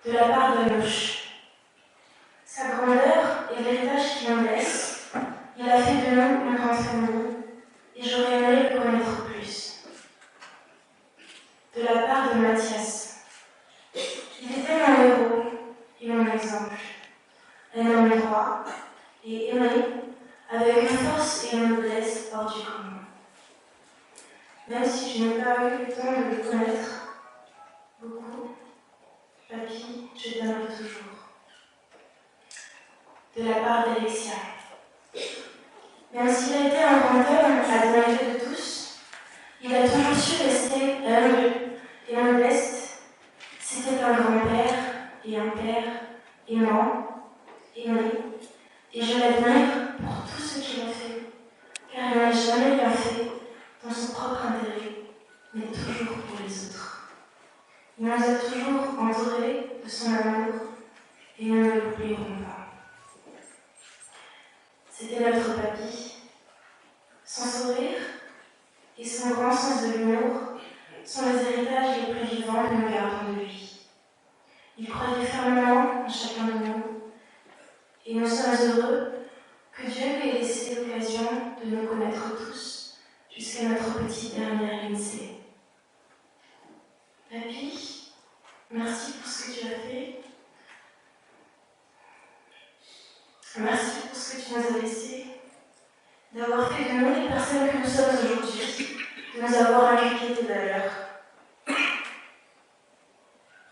de la part d'Anoche. Sa grandeur est l'héritage qui nous laisse. Il a fait de nous une grande famille, et j'aurais aimé le connaître plus. De la part de Mathias. Il était mon héros et mon exemple. Un homme droit et aimé, avec une force et une noblesse hors du commun. Même si je n'ai pas eu le temps de le connaître beaucoup, papy, je t'aimerai toujours. De la part d'Alexia. Même s'il a été un grand homme admiré de tous, il a toujours su rester humble et modeste. C'était un grand-père et un père aimant, aimé, et je l'admire pour tout ce qu'il a fait, car il n'a jamais rien fait dans son propre intérêt, mais toujours pour les autres. Il nous a toujours entourés de son amour, et nous ne l'oublierons pas. C'était notre papy. Son sourire et son grand sens de l'humour sont les héritages les plus vivants que nous gardons de lui. Il croyait fermement en chacun de nous, et nous sommes heureux que Dieu lui ait laissé l'occasion de nous connaître tous jusqu'à notre petite dernière lycée. Papy, merci pour ce que tu as fait. Merci pour ce que tu nous as laissé, d'avoir fait de nous les personnes que nous sommes aujourd'hui, de nous avoir inculqué tes valeurs.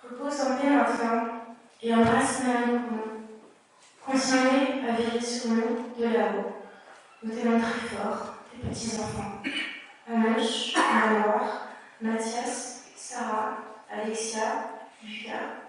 Repose en paix maintenant et embrasse Marie pour nous. Continuez à veiller sur nous de là-haut. Nous t'aimons très fort, tes petits-enfants. Anoche, Manoir, Mathias, Sarah, Alexia, Lucas,